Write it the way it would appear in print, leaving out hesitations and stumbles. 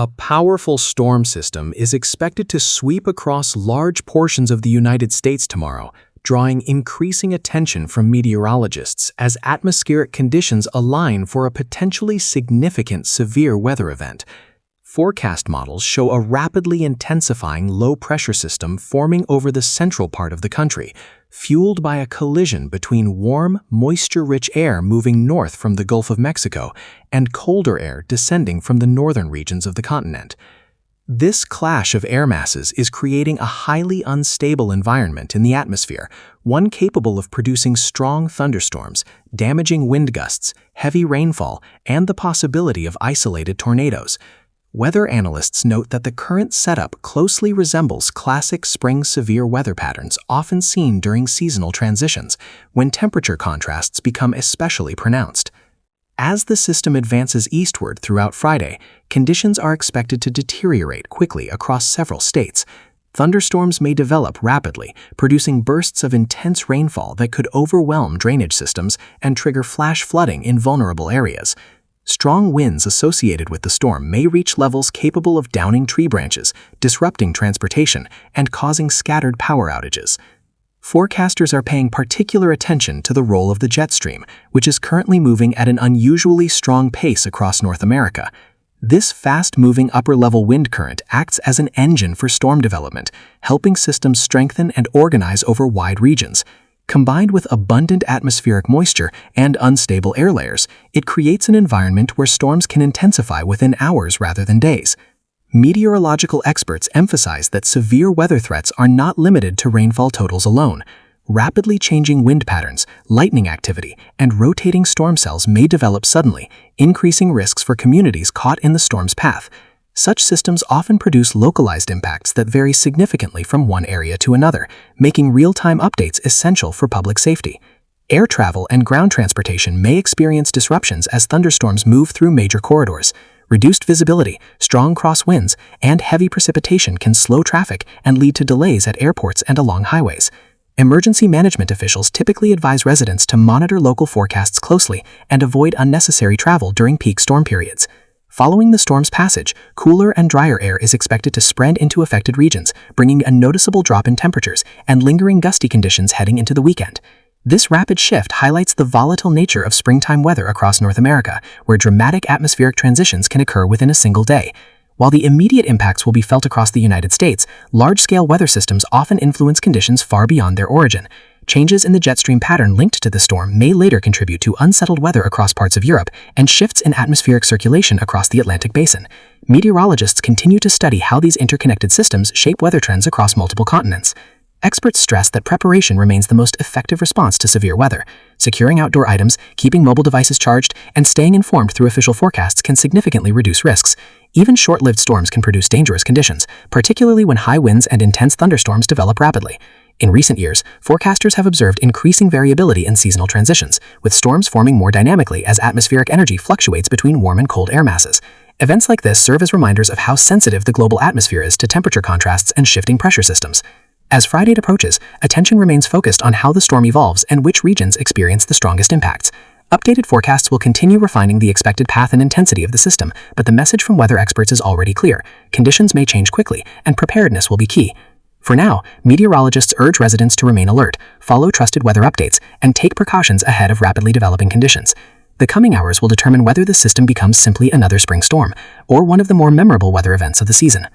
A powerful storm system is expected to sweep across large portions of the United States tomorrow, drawing increasing attention from meteorologists as atmospheric conditions align for a potentially significant severe weather event. Forecast models show a rapidly intensifying low-pressure system forming over the central part of the country, fueled by a collision between warm, moisture-rich air moving north from the Gulf of Mexico and colder air descending from the northern regions of the continent. This clash of air masses is creating a highly unstable environment in the atmosphere, one capable of producing strong thunderstorms, damaging wind gusts, heavy rainfall, and the possibility of isolated tornadoes. Weather analysts note that the current setup closely resembles classic spring severe weather patterns often seen during seasonal transitions, when temperature contrasts become especially pronounced. As the system advances eastward throughout Friday, conditions are expected to deteriorate quickly across several states. Thunderstorms may develop rapidly, producing bursts of intense rainfall that could overwhelm drainage systems and trigger flash flooding in vulnerable areas. Strong winds associated with the storm may reach levels capable of downing tree branches, disrupting transportation, and causing scattered power outages. Forecasters are paying particular attention to the role of the jet stream, which is currently moving at an unusually strong pace across North America. This fast-moving upper-level wind current acts as an engine for storm development, helping systems strengthen and organize over wide regions. Combined with abundant atmospheric moisture and unstable air layers, it creates an environment where storms can intensify within hours rather than days. Meteorological experts emphasize that severe weather threats are not limited to rainfall totals alone. Rapidly changing wind patterns, lightning activity, and rotating storm cells may develop suddenly, increasing risks for communities caught in the storm's path. Such systems often produce localized impacts that vary significantly from one area to another, making real-time updates essential for public safety. Air travel and ground transportation may experience disruptions as thunderstorms move through major corridors. Reduced visibility, strong crosswinds, and heavy precipitation can slow traffic and lead to delays at airports and along highways. Emergency management officials typically advise residents to monitor local forecasts closely and avoid unnecessary travel during peak storm periods. Following the storm's passage, cooler and drier air is expected to spread into affected regions, bringing a noticeable drop in temperatures and lingering gusty conditions heading into the weekend. This rapid shift highlights the volatile nature of springtime weather across North America, where dramatic atmospheric transitions can occur within a single day. While the immediate impacts will be felt across the United States, large-scale weather systems often influence conditions far beyond their origin. Changes in the jet stream pattern linked to the storm may later contribute to unsettled weather across parts of Europe and shifts in atmospheric circulation across the Atlantic basin. Meteorologists continue to study how these interconnected systems shape weather trends across multiple continents. Experts stress that preparation remains the most effective response to severe weather. Securing outdoor items, keeping mobile devices charged, and staying informed through official forecasts can significantly reduce risks. Even short-lived storms can produce dangerous conditions, particularly when high winds and intense thunderstorms develop rapidly. In recent years, forecasters have observed increasing variability in seasonal transitions, with storms forming more dynamically as atmospheric energy fluctuates between warm and cold air masses. Events like this serve as reminders of how sensitive the global atmosphere is to temperature contrasts and shifting pressure systems. As Friday approaches, attention remains focused on how the storm evolves and which regions experience the strongest impacts. Updated forecasts will continue refining the expected path and intensity of the system, but the message from weather experts is already clear. Conditions may change quickly, and preparedness will be key. For now, meteorologists urge residents to remain alert, follow trusted weather updates, and take precautions ahead of rapidly developing conditions. The coming hours will determine whether the system becomes simply another spring storm, or one of the more memorable weather events of the season.